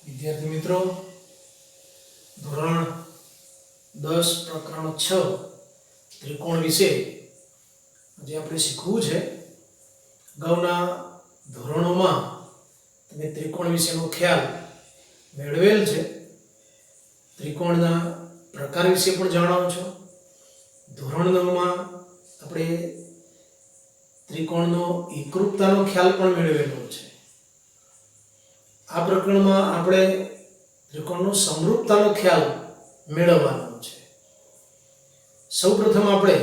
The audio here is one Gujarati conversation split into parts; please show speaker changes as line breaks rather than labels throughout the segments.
વિદ્યાર્થી મિત્રો, ધોરણ 10 પ્રકરણ 6 ત્રિકોણ વિશે આજે આપણે શીખવું છે. અગાઉના ધોરણોમાં તમે ત્રિકોણ વિશેનો ખ્યાલ મેળવેલ છે. ત્રિકોણના પ્રકાર વિશે પણ જાણો છો. ધોરણ 9 માં આપણે ત્રિકોણનો એકરૂપતાનો ખ્યાલ પણ મેળવેલો છે. આ પ્રકરણમાં આપણે ત્રિકોણનો સમરૂપતાનો ખ્યાલ મેળવવાનો છે. સૌપ્રથમ આપણે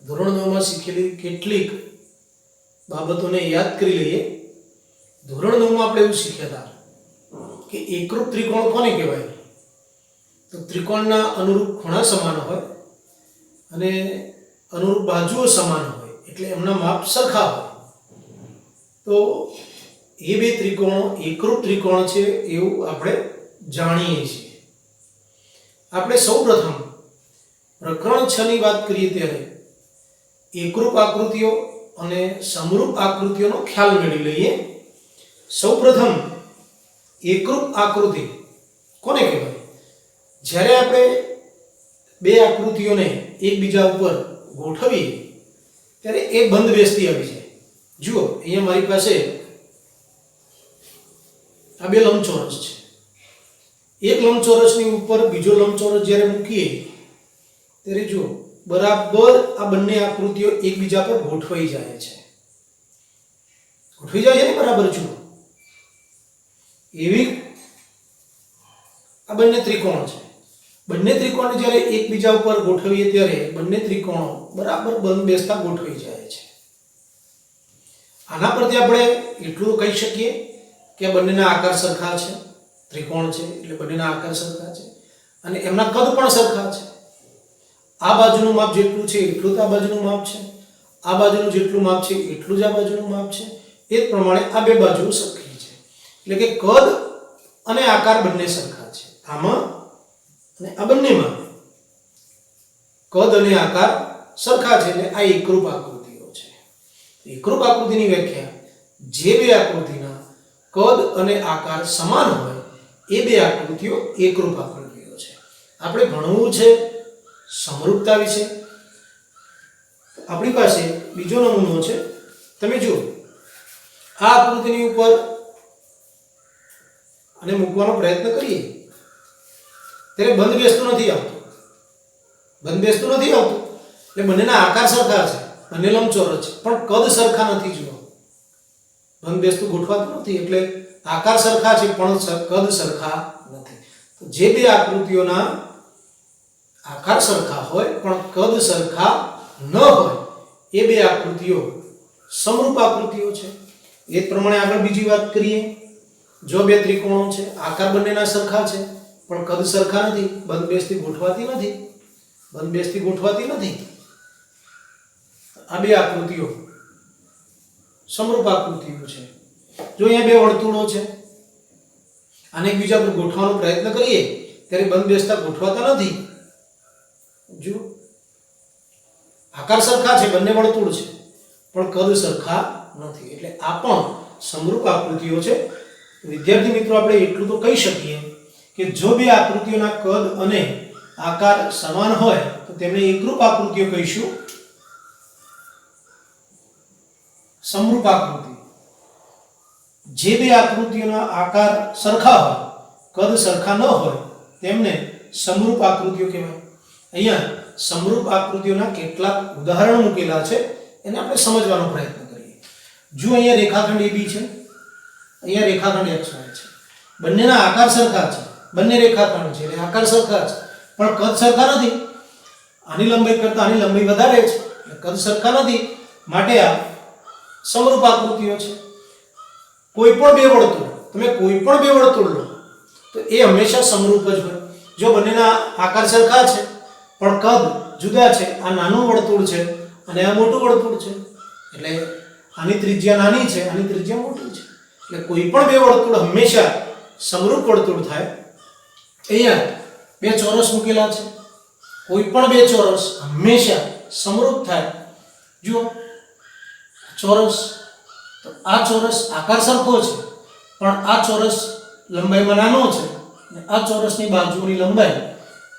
ધોરણ 9 માં શીખેલી કેટલીક બાબતોને યાદ કરી લઈએ. ધોરણ 9 માં આપણે એવું શીખ્યા હતા કે એકરૂપ ત્રિકોણ કોને કહેવાય? તો ત્રિકોણના અનુરૂપ ખૂણા સમાન હોય અને અનુરૂપ બાજુઓ સમાન હોય, એટલે એમના માપ સરખા હોય તો એ બે ત્રિકોણો એકરૂપ ત્રિકોણ છે એવું આપણે જાણીએ છીએ. આપણે સૌપ્રથમ પ્રકરણ 6 ની વાત કરીએ ત્યારે એકરૂપ આકૃતિઓ અને સમરૂપ આકૃતિઓનો ખ્યાલ મેળવી લઈએ. સૌપ્રથમ એકરૂપ આકૃતિ કોને કહેવાય? જ્યારે આપણે બે આકૃતિઓને એકબીજા ઉપર ગોઠવીએ ત્યારે એ બંધ બેસતી આવી જાય. જુઓ, અહીંયા મારી પાસે આ બે લંબચોરસ છે. એક લંબચોરસની ઉપર બીજો લંબચોરસ જ્યારે મૂકીએ ત્યારે જુઓ બરાબર આ બંને આકૃતિઓ એકબીજા પર ગોઠવાઈ જાય છે. ગોઠવાઈ જાય છે ને બરાબર. જુઓ, એવી આ બંને ત્રિકોણ છે. બંને ત્રિકોણ જ્યારે એકબીજા ઉપર ગોઠવીએ ત્યારે બંને ત્રિકોણો બરાબર બંધ બેસતા ગોઠવાઈ જાય છે. આના પરથી આપણે એટલું કહી શકીએ કે બંનેના આકાર સરખા છે. ત્રિકોણ છે એટલે બંનેના આકાર સરખા છે અને એમના કદ પણ સરખા છે. આ બાજુનું માપ જેટલું છે એટલું જ આ બાજુનું માપ છે, આ બાજુનું જેટલું માપ છે એટલું જ આ બાજુનું માપ છે. એ જ પ્રમાણે આ બે બાજુઓ સરખી છે, એટલે કે કદ અને આકાર બંને સરખા છે. આમાં અને આ બંનેમાં કદ અને આકાર સરખા છે, એટલે આ એકરૂપ આકૃતિઓ છે. એકરૂપ આકૃતિની વ્યાખ્યા જે બે આકૃતિના કદ અને આકાર સમાન હોય એ બે આકૃતિઓ એકરૂપ આકૃતિઓ છે. આપણે ભણવું છે સમરૂપતા વિશે. આપણી પાસે બીજો નમૂનો છે. તમે જુઓ, આ આકૃતિની ઉપર અને મૂકવાનો પ્રયત્ન કરીએ ત્યારે બંધ બેસતું નથી આવતું. બંધ બેસતું નથી આવતું એટલે બંનેના આકાર સરખા છે, બંને લંબચોરસ છે, પણ કદ સરખા નથી. જુઓ, બંધ બેસતું ગોઠવાતું નથી એટલે આકાર સરખા છે પણ કદ સરખા નથી. તો જે બે આકૃતિઓના આકાર સરખા હોય પણ કદ સરખા ન હોય એ બે આકૃતિઓ સમરૂપ આકૃતિઓ છે. એ પ્રમાણે આગળ બીજી વાત કરીએ. જો બે ત્રિકોણો છે, આકાર બંનેના સરખા છે પણ કદ સરખા નથી, બંધ બેસતી ગોઠવાતી નથી, બંધ બેસતી ગોઠવાતી નથી, આ બે આકૃતિઓ સમરૂપ આકૃતિઓ છે. જો અહીંયા બે વર્તુળો છે, આને એકબીજા પર ગોઠવવાનો પ્રયત્ન કરીએ ત્યારે બંધ બેસતા ગોઠવાતા નથી. જો આકાર સરખા છે, બંને વર્તુળ છે, પણ કદ સરખા નથી, એટલે આ પણ સમરૂપ આકૃતિઓ છે. વિદ્યાર્થી મિત્રો, આપણે એટલું તો કહી શકીએ કે જો બે આકૃતિઓના કદ અને આકાર સમાન હોય તો તેમને એકરૂપ આકૃતિઓ કહીશું. સમરૂપ આકૃતિ જે બે આકૃતિઓના આકાર સરખા હોય, કદ સરખા ન હોય તેમને સમરૂપ આકૃતિઓ કહેવાય. અહીંયા સમરૂપ આકૃતિઓના કેટલાક ઉદાહરણ મૂકેલા છે, એને આપણે સમજવાનો પ્રયત્ન કરીએ. જો અહીંયા રેખાખંડ AB છે, અહીંયા રેખાખંડ XY છે. બંનેના આકાર સરખા છે, બંને રેખાખંડ છે એટલે આકાર સરખા છે, પણ કદ સરખા નથી. આની લંબાઈ કરતાં આની લંબાઈ વધારે છે એટલે કદ સરખા નથી, માટે આ સમરૂપ આકૃતિઓ છે. કોઈ પણ બે વર્તુળ, તમે કોઈ પણ બે વર્તુળ લો તો એ હંમેશા સમરૂપ જ હોય. જો બંનેના આકાર સરખા છે પણ કદ જુદા છે, આ નાનું વર્તુળ છે અને આ મોટું વર્તુળ છે, એટલે આની ત્રિજ્યા નાની છે, આની ત્રિજ્યા મોટી છે, એટલે કોઈ પણ બે વર્તુળ હંમેશા સમરૂપ વર્તુળ થાય. અહીંયા બે ચોરસ મૂકેલા છે, કોઈ પણ બે ચોરસ હંમેશા સમરૂપ થાય. જુઓ, ચોરસ, તો આ ચોરસ આકાર સરખો છે પણ આ ચોરસ લંબાઈમાં નાનો છે અને આ ચોરસની બાજુની લંબાઈ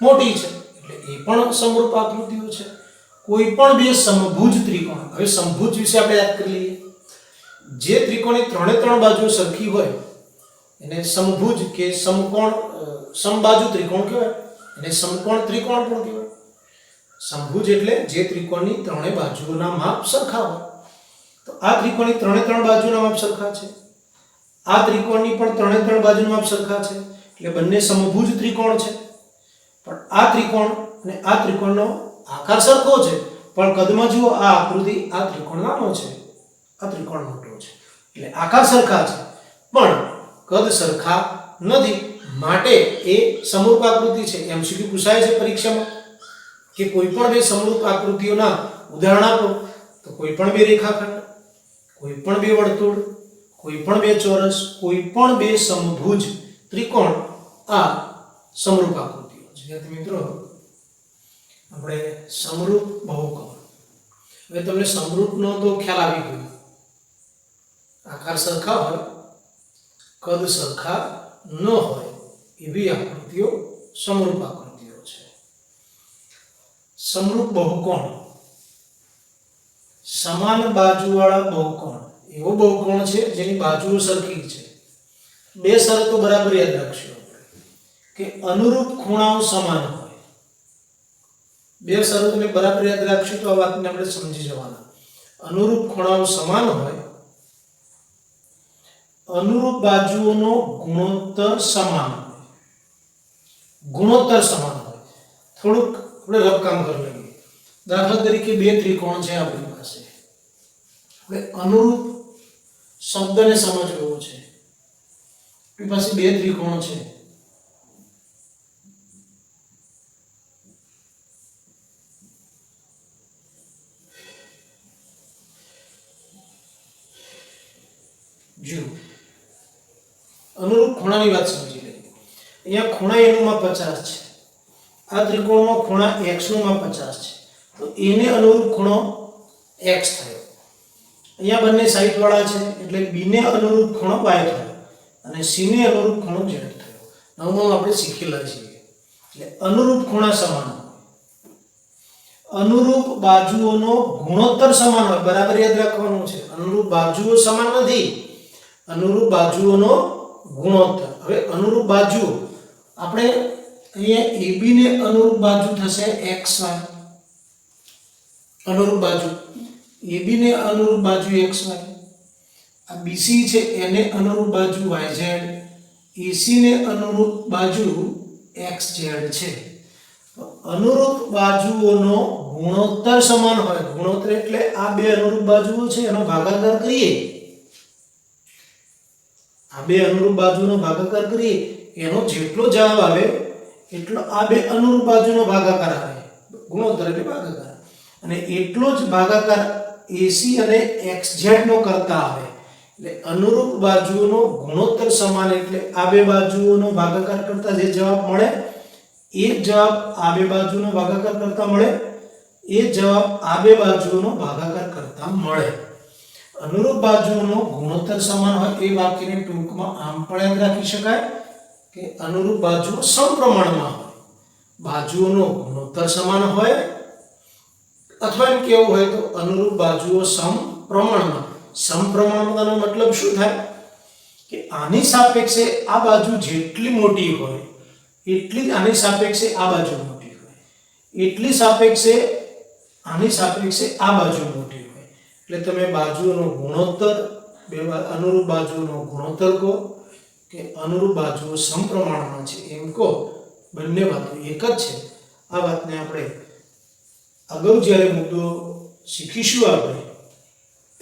મોટી છે, એટલે એ પણ સમરૂપ આકૃતિઓ છે. કોઈ પણ બે સમભુજ ત્રિકોણ, હવે સમભુજ વિશે આપણે યાદ કરી લઈએ. જે ત્રિકોણની ત્રણે ત્રણ બાજુ સરખી હોય એને સમભુજ કે સમકોણ સમબાજુ ત્રિકોણ કહેવાય, એને સમકોણ ત્રિકોણ પણ કહેવાય. સમભુજ એટલે જે ત્રિકોણની ત્રણેય બાજુઓના માપ સરખા હોય. તો આ ત્રિકોણની ત્રણે ત્રણ બાજુના માપ સરખા છે, આ ત્રિકોણની પણ ત્રણે ત્રણ બાજુના માપ સરખા છે, એટલે બંને સમભુજ ત્રિકોણ છે. પણ આ ત્રિકોણ અને આ ત્રિકોણનો આકાર સરખો છે, પણ કદમાં જુઓ આ આકૃતિ આ ત્રિકોણ નાનો છે, આ ત્રિકોણ મોટો છે. એટલે આકાર સરખા છે પણ કદ સરખા નથી, માટે એ સમરૂપ આકૃતિ છે. એમસીક્યુ પૂછાય છે પરીક્ષામાં કે કોઈ પણ બે સમરૂપ આકૃતિઓના ઉદાહરણ આપો, તો કોઈ પણ બે રેખાખંડ, કોઈ પણ બે વર્તુળ, કોઈ પણ બે ચોરસ, કોઈ પણ બે સમભુજ ત્રિકોણ આ સમરૂપ આકૃતિઓ છે. વિદ્યાર્થી મિત્રો, આપણે સમરૂપ બહુકોણ, હવે તમને સમરૂપનો તો ખ્યાલ આવી ગયો. આકાર સરખા હોય, કદ સરખા ન હોય એવી આકૃતિઓ સમરૂપ આકૃતિઓ છે. સમરૂપ બહુકોણ, સમાન બાજુવાળા બહુકોણ એવો બહુકોણ છે જેની બાજુઓ સરખી છે. બે શરતો બરાબર યાદ રાખશો કે અનુરૂપ ખૂણાઓ સમાન હોય. બે શરતોને બરાબર યાદ રાખશું તો આ વાતને આપણે સમજી જવાના. અનુરૂપ ખૂણાઓ સમાન હોય, અનુરૂપ બાજુઓનો ગુણોત્તર સમાન હોય. ગુણોત્તર સમાન હોય. થોડુંક આપણે રફકામ કરી લઈએ. દાખલા તરીકે બે ત્રિકોણ છે આપણી પાસે, આપણે અનુરૂપ શબ્દને સમજવો છે. આપણી પાસે બે ત્રિકોણ છે, જો અનુરૂપ ખૂણાની વાત સમજી લઈએ. અહીંયા ખૂણા એનું માપ 50 છે, આ ત્રિકોણમાં ખૂણા x નું માપ 50 છે, તો એને અનુરૂપ ખૂણો x થયો. અહીંયા બંને સાઈડ વાળા છે એટલે b ને અનુરૂપ ખૂણો y થયો અને c ને અનુરૂપ ખૂણો z થયો. નવમાં આપણે શીખેલા છીએ. એટલે અનુરૂપ ખૂણા સમાન હોય, અનુરૂપ બાજુઓનો ગુણોત્તર સમાન હોય. બરાબર યાદ રાખવાનું છે, અનુરૂપ બાજુઓ સમાન નથી, અનુરૂપ બાજુઓનો ગુણોત્તર. હવે અનુરૂપ બાજુઓ આપણે અહીંયા AB ને અનુરૂપ બાજુ થશે XY, અનુરૂપ બાજુ AB ને અનુરૂપ બાજુ XY, આ BC છે એને અનુરૂપ બાજુ YZ, AC ને અનુરૂપ બાજુ XZ છે. અનુરૂપ બાજુઓનો ગુણોત્તર સમાન હોય. ગુણોત્તર એટલે આ બે અનુરૂપ બાજુઓ છે એનો ભાગાકાર કરીએ, આ બે અનુરૂપ બાજુનો ભાગાકાર કરીએ એનો જેટલો જવાબ આવે એટલો આ બે અનુરૂપ બાજુનો ભાગાકાર આવે. ગુણોત્તર એટલે ભાગાકાર, અને એટલો જ ભાગાકાર AC અને XZ નો કરતા આવે. એટલે અનુરૂપ બાજુઓનો ગુણોત્તર સમાન એટલે આ બે બાજુઓનો ભાગાકાર કરતા જે જવાબ મળે એ જવાબ આ બે બાજુનો ભાગાકાર કરતા મળે, એ જવાબ આ બે બાજુઓનો ભાગાકાર કરતા મળે. અનુરૂપ બાજુઓનો ગુણોત્તર સમાન હોય એ વાક્યને ટૂંકમાં આમ પણ યાદ રાખી શકાય કે અનુરૂપ બાજુઓ સમપ્રમાણમાં હોય. બાજુઓનો ગુણોત્તર સમાન હોય, અથવા એમ કેવું હોય તો અનુરૂપ બાજુઓ સમપ્રમાણમાં. સમપ્રમાણમાંનો મતલબ શું થાય કે આની સાપેક્ષે આ બાજુ જેટલી મોટી હોય એટલી જ આની સાપેક્ષે આ બાજુ મોટી હોય, એટલી સાપેક્ષે આની સાપેક્ષે આ બાજુ મોટી હોય. એટલે તમે બાજુઓનો ગુણોત્તર, બે અનુરૂપ બાજુઓનો ગુણોત્તર કહો કે અનુરૂપ બાજુઓ સમપ્રમાણમાં છે એમ કહો, બંને વાતો એક જ છે. આ વાતને આપણે અગાઉ જ્યારે મુદ્દો શીખીશું આપણે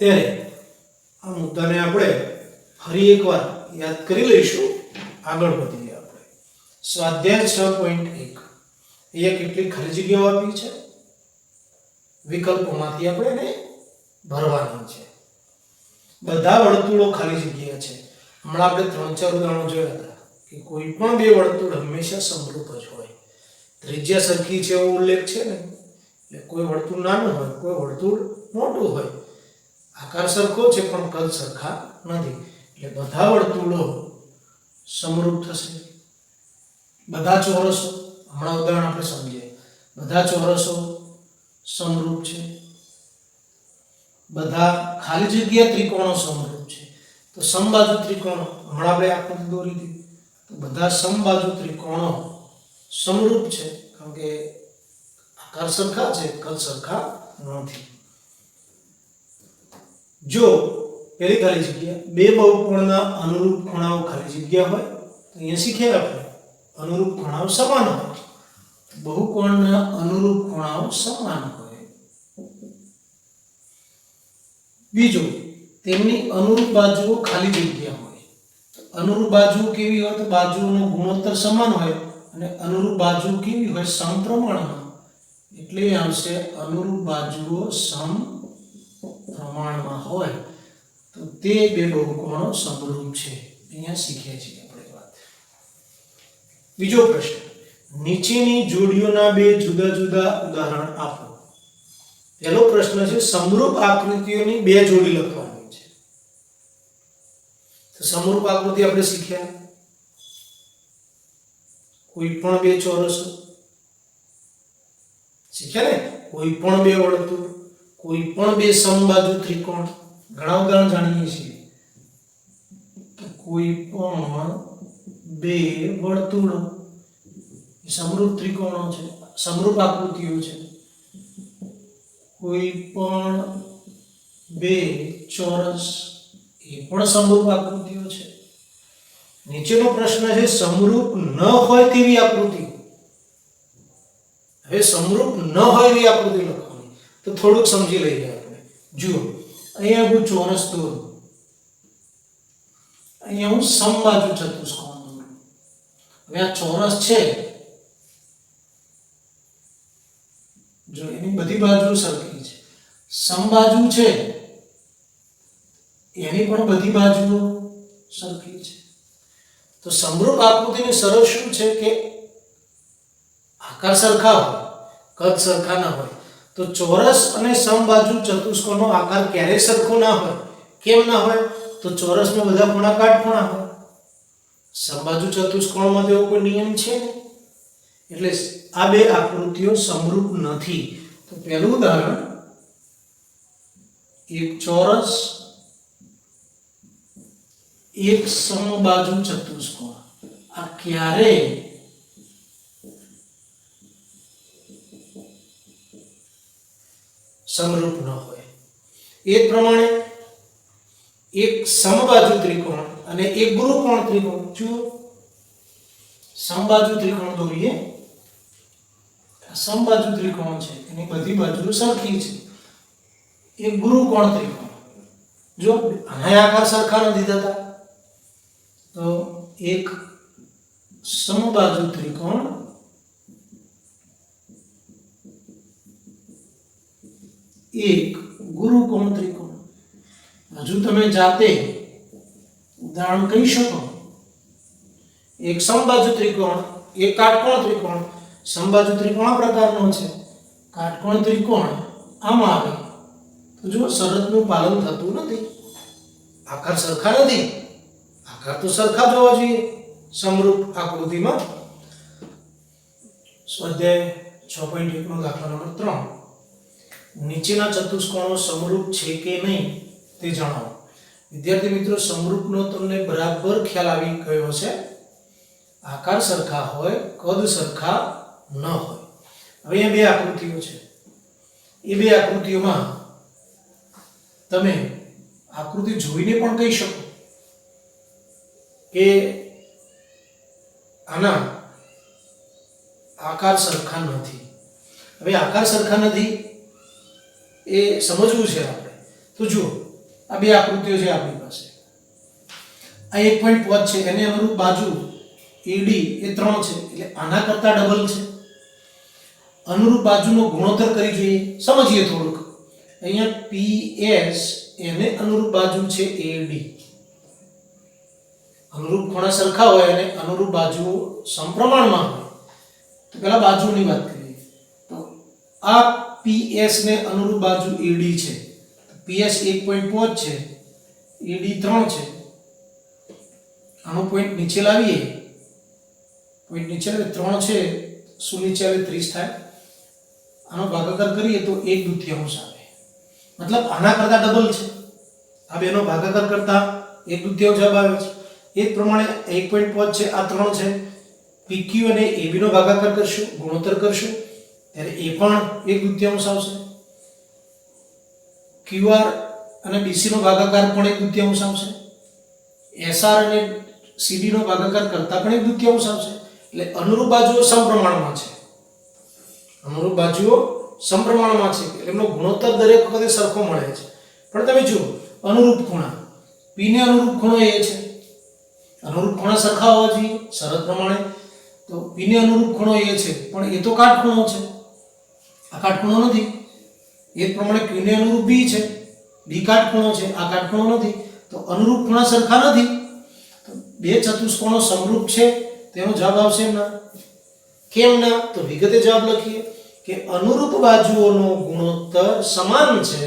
ત્યારે આ મુદ્દાને આપણે ફરી એકવાર યાદ કરી લઈશું. આગળ વધીએ આપણે. સ્વાધ્યાય 6.1 અહીંયા કેટલી ખાલી જગ્યાઓ આપી છે, વિકલ્પોમાંથી આપણે એને ભરવાની છે. બધા વર્તુળો ખાલી જગ્યા છે. હમણાં આપણે 3-4 ઉદાહરણો જોયા હતા કે કોઈ પણ બે વર્તુળ હંમેશા સમરૂપ જ હોય. ત્રિજ્યા સરખી છે એવો ઉલ્લેખ છે ને, એટલે કોઈ વર્તુળ નાનું હોય, કોઈ વર્તુળ મોટું હોય. આકાર સરખો છે પણ કદ સરખા નથી. એટલે બધા વર્તુળો સમરૂપ થશે. બધા ચોરસો, હમણાં ઉદાહરણ આપણે સમજીએ, બધા ચોરસો સમરૂપ છે, બધા ખાલી જગ્યા ત્રિકોણો સમરૂપ છે. તો સમબાજુ ત્રિકોણો, હમણાં આપણે આકૃતિ દોરી હતી, તો બધા સમબાજુ ત્રિકોણો સમરૂપ છે, કારણ કે આકાર સરખા છે, કદ સરખા નથી. જો પેલી ખાલી જગ્યા બે બહુકોણના અનુરૂપ ખૂણાઓ ખાલી જગ્યા હોય તો અહીંયા શીખ્યા આપણે અનુરૂપ ખૂણાઓ સમાન હોય, બહુકોણના અનુરૂપ ખૂણાઓ સમાન હોય. બીજું, તેમની અનુરૂપ બાજુઓ ખાલી જગ્યા હોય. અનુરૂપ બાજુ કેવી હોય તો બાજુઓનો ગુણોત્તર સમાન હોય, અને અનુરૂપ બાજુ કેવી હોય સમપ્રમાણમાં, એટલે આવશે અનુરૂપ બાજુઓ સમપ્રમાણમાં હોય તો તે બે બહુકોણો સમરૂપ છે. અહીંયા શીખ્યા છીએ આપણે વાત. બીજો પ્રશ્ન, નીચેની જોડીઓના બે જુદા જુદા ઉદાહરણ આપો. પહેલો પ્રશ્ન છે સમરૂપ આકૃતિઓની બે જોડી લખવાની છે. તો સમરૂપ આકૃતિ આપણે શીખ્યા, કોઈ પણ બે ચોરસો શીખ્યા ને, કોઈ પણ બે વર્તુળ, કોઈ પણ બે સમબાજુ ત્રિકોણ. ઘણા ઉદાહરણ જાણીએ છીએ કે કોઈ પણ બે વર્તુળો સમરૂપ ત્રિકોણો છે, સમરૂપ આકૃતિઓ છે. કોઈ પણ બે ચોરસ એ પણ સમરૂપ આકૃતિઓ છે. નીચેનો પ્રશ્ન છે સમરૂપ ન હોય તેવી આકૃતિ. હવે સમરૂપ ન હોય એવી આકૃતિ લખવાની, તો થોડુંક સમજી લઈએ આપણે. જુઓ, અહીંયા હું ચોરસ દોરું, અહીંયા હું સમબાજુ ચતુષ્કોણ દોરું. હવે આ ચોરસ છે, જો એની બધી બાજુ સરખી છે. સમબાજુ છે, એની પણ બધી બાજુઓ સરખી છે. તો સમરૂપ આકૃતિની શરત શું છે કે આકાર સરખા હોય, કદ સરખા ના હોય. તો ચોરસ અને સમબાજુ ચતુષ્કોણનો આકાર ક્યારેય સરખો ના હોય. કેમ ના હોય? તો ચોરસમાં બધા ખૂણા કાટખૂણા હોય, સમબાજુ ચતુષ્કોણમાં તો એવો કોઈ નિયમ છે નહીં. એટલે આ બે આકૃતિઓ સમરૂપ નથી. તો પહેલું ઉદાહરણ, એક ચોરસ એક સમબાજુ ચતુષ્કોણ, આ ક્યારેય સમરૂપ ન હોય. એ જ પ્રમાણે એક સમબાજુ ત્રિકોણ અને એક ગુરુકોણ ત્રિકોણ. જુઓ, સમબાજુ ત્રિકોણ દોરીએ, સમબાજુ ત્રિકોણ છે, એની બધી બાજુ સરખી છે. એક ગુરુકોણ ત્રિકોણ, જો આના આકાર સરખા નથી થતા, તો એક સમબાજુ ત્રિકોણ એક ગુરુકોણ ત્રિકોણ. હજુ તમે જાતે ઉદાહરણ કહી શકો. એક સમબાજુ ત્રિકોણ, એક કાટકોણ ત્રિકોણ. સમબાજુ ત્રિકોણ આ પ્રકારનો છે, કાટકોણ ત્રિકોણ આમ આવે. તો જો શરતનું પાલન થતું નથી, આકાર સરખા નથી. આકાર તો સરખા જ હોવા જોઈએ સમરૂપ આકૃતિમાં. સ્વાધ્યાય 6.1 નો દાખલા નંબર 3, નીચેના ચતુષ્કોણો સમરૂપ છે કે નહીં તે જણાવો. વિદ્યાર્થી મિત્રો, સમરૂપનો તમને બરાબર ખ્યાલ આવી ગયો છે. આકાર સરખા હોય, કદ સરખા ન હોય. હવે અહીંયા બે આકૃતિઓ છે. એ બે આકૃતિઓમાં તમે આકૃતિ જોઈને પણ કહી શકો કે આના આકાર સરખા નથી. હવે આકાર સરખા નથી એ સમજવું છે આપણે. તો જુઓ, આ બે આકૃતિઓ છે આપણી પાસે. આ 1.5 છે, એને અનુરૂપ બાજુ AD એ 3 છે, એટલે આના કરતા ડબલ છે. અનુરૂપ બાજુનો ગુણોત્તર કરી જોઈએ, સમજીએ થોડુંક. અહીંયા PS એને અનુરૂપ બાજુ છે AD. અનુરૂપ ખૂણા સરખા હોય અને અનુરૂપ બાજુઓ સમપ્રમાણમાં હોય. તો પહેલા બાજુની વાત કરીએ. તો આ PS ને અનુરૂપ બાજુ AD છે. PS 1.5 છે, AD 3 છે. આનો પોઈન્ટ નીચે લાવીએ, પોઈન્ટ નીચે લાવીએ 3 છે, શું નીચે આવે 30 થાય, આનો ભાગાકાર કરીએ તો 1/2 આવે, મતલબ આના કરતા ડબલ છે, આ બેનો ભાગાકાર કરતા 1/2 જવાબ આવે છે. એ જ પ્રમાણે 1.5 છે, આ 3 છે, PQ અને AB નો ભાગાકાર કરશું, ગુણોત્તર કરશું, ત્યારે એ પણ 1/2 આવશે. QR અને BC નો ભાગાકાર પણ 1/2 આવશે. SR અને CD નો ભાગાકાર કરતા પણ 1/2 આવશે. એટલે અનુરૂપ બાજુઓ સમપ્રમાણમાં છે, અનુરૂપ બાજુઓ સમપ્રમાણમાં છે એટલે એમનો ગુણોત્તર દરેક વખતે સરખો મળે છે. પણ તમે જુઓ અનુરૂપ ખૂણા, P ને અનુરૂપ ખૂણો A છે, અનુરૂપ ખૂણા સરખા હોવા જોઈએ શરત પ્રમાણે, તો P ને અનુરૂપ ખૂણો A છે પણ એ તો કાટખૂણો છે, આ કાટખૂણો નથી. એ જ પ્રમાણે Q ને અનુરૂપ B છે, B કાટખૂણો છે, આ કાટખૂણો નથી, તો અનુરૂપ ખૂણા સરખા નથી, તો બે ચતુષ્કોણો સમરૂપ છે તેનો જવાબ આવશે ના. કેમ ના? તો વિગતે જવાબ લખીએ કે અનુરૂપ બાજુઓનો ગુણોત્તર સમાન છે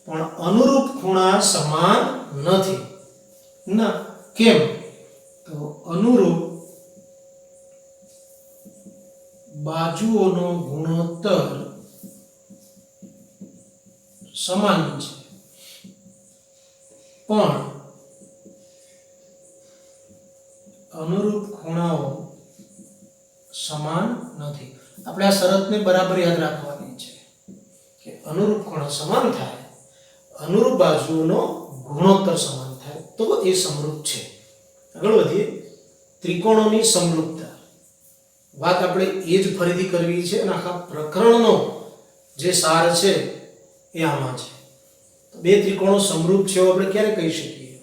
પણ અનુરૂપ ખૂણા સમાન નથી. ના કેમ? તો અનુરૂપ બાજુઓનો ગુણોત્તર સમાન છે પણ અનુરૂપ ખૂણાઓ સમાન નથી. આપણે આ શરતને બરાબર યાદ રાખવાની છે કે અનુરૂપ ખૂણા સમાન થાય, અનુરૂપ બાજુઓનો ગુણોત્તર સમાન થાય તો એ સમરૂપ છે. આગળ વધીએ. ત્રિકોણોની સમરૂપતા, વાત આપણે એ જ ફરીથી કરવી છે અને આખા પ્રકરણનો જે સાર છે એ આમાં છે. તો બે ત્રિકોણો સમરૂપ છે એવું આપણે ક્યારે કહી શકીએ?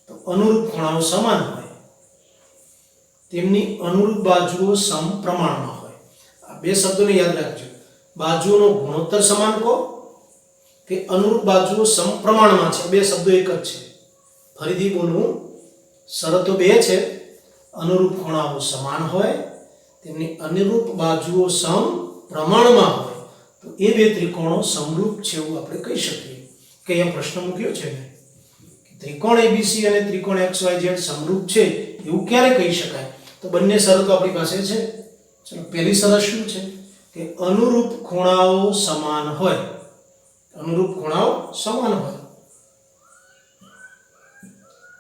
તો અનુરૂપ ખૂણાઓ સમાન હોય, તેમની અનુરૂપ બાજુઓ સમપ્રમાણમાં હોય. આ બે શબ્દોને યાદ રાખજો, બાજુઓનો ગુણોત્તર સમાન કહો કે અનુરૂપ બાજુઓ સમપ્રમાણમાં છે, બે શબ્દો એક જ છે. ફરીથી બોલું, શરતો બે છે, અનુરૂપ ખૂણાઓ સમાન હોય, તેમની અનુરૂપ બાજુઓ સમપ્રમાણમાં હોય, તો એ બે ત્રિકોણો સમરૂપ છે એવું આપણે કહી શકીએ. કે અહીંયા પ્રશ્ન મૂક્યો છે ને કે ત્રિકોણ ABC અને ત્રિકોણ XYZ સમરૂપ છે એવું ક્યારે કહી શકાય? તો બંને શરતો આપણી પાસે છે. ચલો પહેલી શરત શું છે કે અનુરૂપ ખૂણાઓ સમાન હોય, અનુરૂપ ખૂણાઓ સમાન હોય,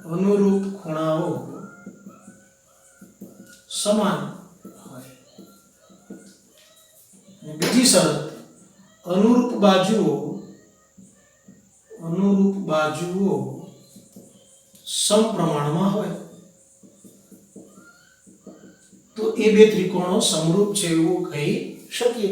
અનુરૂપ ખૂણાઓ સમાન હોય. અને બીજી શરત અનુરૂપ બાજુઓ સમપ્રમાણમાં હોય, તો એ બે ત્રિકોણો સમરૂપ છે એવું કહી શકીએ.